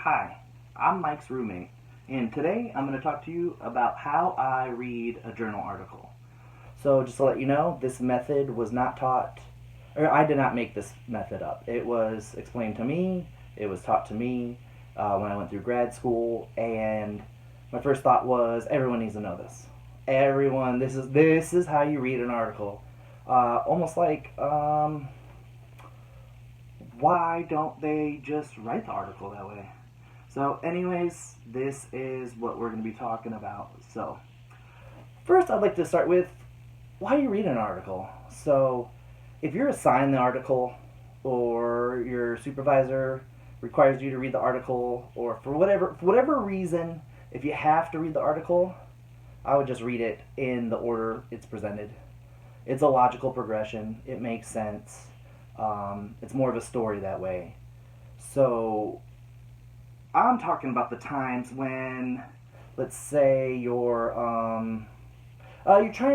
Hi, I'm Mike's roommate, and today I'm going to talk to you about how I read a journal article. So, just to let you know, this method was not taught, or I did not make this method up. It was explained to me, it was taught to me when I went through grad school, and my first thought was everyone needs to know this. Everyone, this is how you read an article. Almost like, why don't they just write the article that way? So anyways, this is what we're going to be talking about. So first I'd like to start with why you read an article. So if you're assigned the article or your supervisor requires you to read the article, or for whatever reason, if you have to read the article, I would just read it in the order it's presented. It's a logical progression. It makes sense. It's more of a story that way. So I'm talking about the times when, let's say, you're trying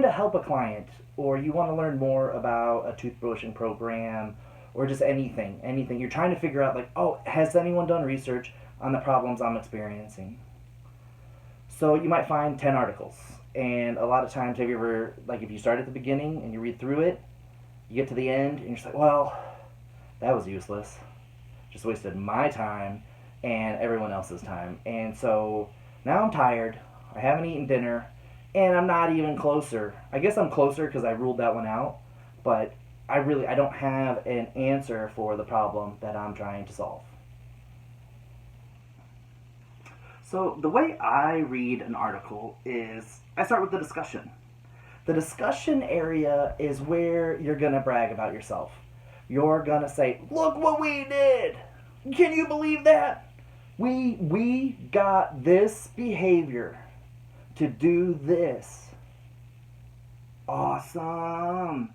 to help a client, or you want to learn more about a toothbrushing program, or just anything. You're trying to figure out, like, oh, has anyone done research on the problems I'm experiencing? So you might find 10 articles, and a lot of times, have you ever, like, if you start at the beginning and you read through it, you get to the end, and you're just like, well, that was useless. Just wasted my time and everyone else's time. And so now I'm tired. I haven't eaten dinner, and I'm not even closer. I guess I'm closer because I ruled that one out, but I don't have an answer for the problem that I'm trying to solve. So the way I read an article is I start with the discussion. The discussion area is where you're going to brag about yourself. You're going to say, look what we did. Can you believe that? We got this behavior to do this. Awesome.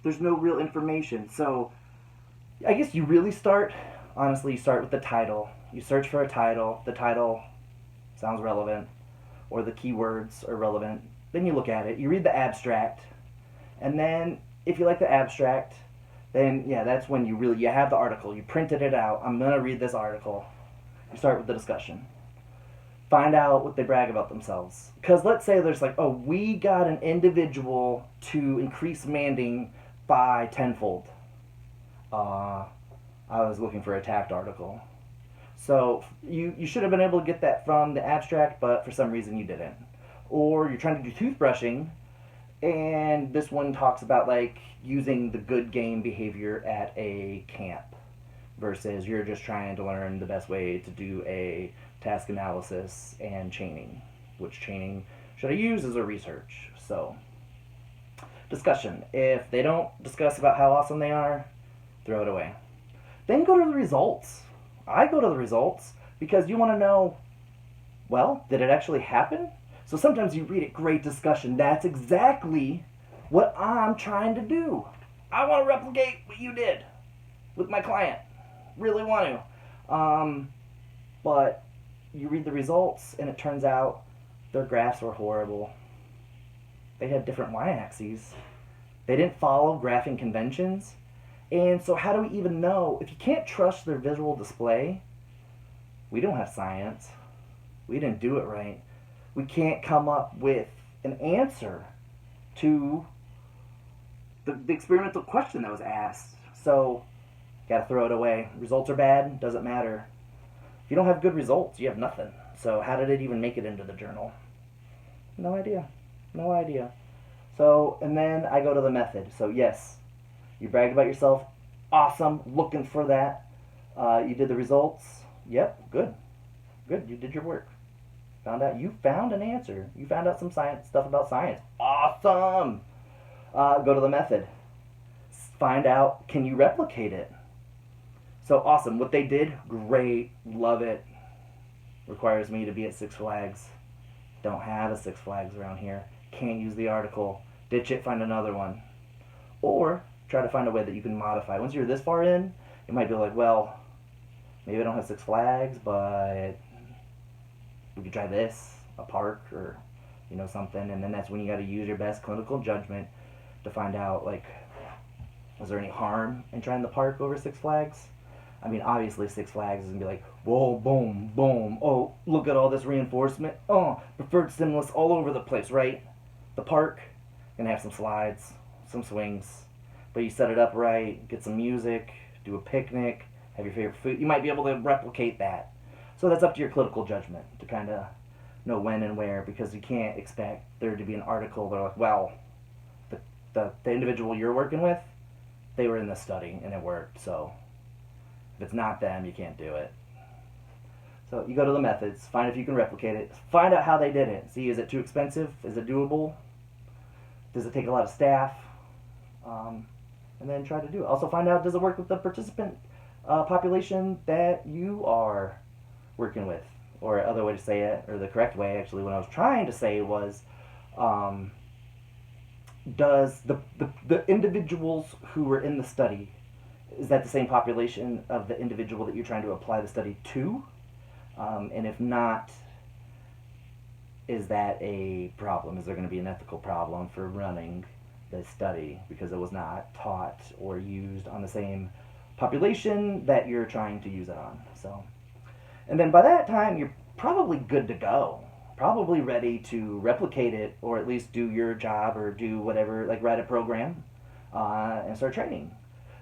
There's no real information. So I guess you really honestly, you start with the title. You search for a title. The title sounds relevant, or the keywords are relevant. Then you look at it, you read the abstract, and then if you like the abstract, then yeah, that's when you have the article. You printed it out. I'm gonna read this article. You start with the discussion. Find out what they brag about themselves. Because let's say there's like, oh, we got an individual to increase manding by tenfold. I was looking for a tact article. So you should have been able to get that from the abstract, but for some reason you didn't. Or you're trying to do toothbrushing, and this one talks about like using the good game behavior at a camp versus you're just trying to learn the best way to do a task analysis and chaining. Which chaining should I use as a research? So discussion. If they don't discuss about how awesome they are, throw it away. Then go to the results. I go to the results because you want to know, well, did it actually happen? So sometimes you read it, great discussion. That's exactly what I'm trying to do. I want to replicate what you did with my client. Really want to. But you read the results, and it turns out their graphs were horrible. They had different y-axes. They didn't follow graphing conventions. And so how do we even know? If you can't trust their visual display, we don't have science. We didn't do it right. We can't come up with an answer to the experimental question that was asked. So, gotta throw it away. Results are bad, doesn't matter. If you don't have good results, you have nothing. So how did it even make it into the journal? No idea. No idea. So, and then I go to the method. So yes, you brag about yourself. Awesome. Looking for that. You did the results. Yep. Good. Good. You did your work. You found an answer. You found out some science stuff about science. Awesome. Go to the method. Find out, can you replicate it? So awesome. What they did, great. Love it. Requires me to be at Six Flags. Don't have a Six Flags around here. Can't use the article. Ditch it, find another one. Or try to find a way that you can modify. Once you're this far in, you might be like, well, maybe I don't have Six Flags, but we could try this, a park, or something. And then that's when you got to use your best clinical judgment to find out, like, is there any harm in trying the park over Six Flags? I mean, obviously Six Flags is going to be like, whoa, boom, boom, oh, look at all this reinforcement. Oh, preferred stimulus all over the place, right? The park, going to have some slides, some swings. But you set it up right, get some music, do a picnic, have your favorite food. You might be able to replicate that. So that's up to your clinical judgment to kind of know when and where, because you can't expect there to be an article that are like, well, the individual you're working with, they were in the study and it worked, so if it's not them, you can't do it. So you go to the methods, find if you can replicate it, find out how they did it. See, is it too expensive? Is it doable? Does it take a lot of staff? And then try to do it. Also find out, does it work with the participant population that you are working with? Or other way to say it, or the correct way actually, what I was trying to say was, does the individuals who were in the study, is that the same population of the individual that you're trying to apply the study to? And if not, is that a problem? Is there going to be an ethical problem for running the study because it was not taught or used on the same population that you're trying to use it on? So, and then by that time, you're probably good to go. Probably ready to replicate it, or at least do your job, or do whatever, like write a program and start training.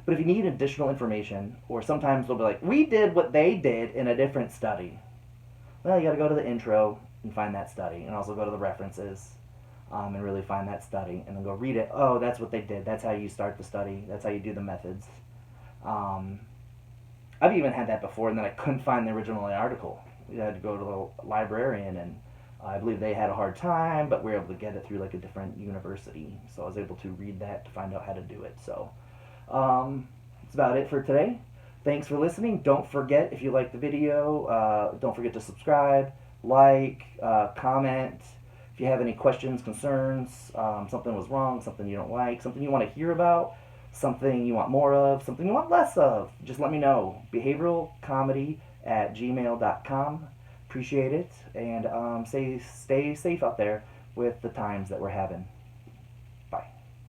But if you need additional information, or sometimes they'll be like, we did what they did in a different study. Well, you got to go to the intro and find that study, and also go to the references and really find that study, and then go read it. Oh, that's what they did. That's how you start the study. That's how you do the methods. I've even had that before, and then I couldn't find the original article. We had to go to the librarian, and I believe they had a hard time, but we were able to get it through like a different university. So I was able to read that to find out how to do it. So that's about it for today. Thanks for listening. Don't forget, if you like the video, don't forget to subscribe, like, comment. If you have any questions, concerns, something was wrong, something you don't like, something you want to hear about, something you want more of, something you want less of, just let me know. BehavioralComedy@gmail.com. Appreciate it, and stay safe out there with the times that we're having.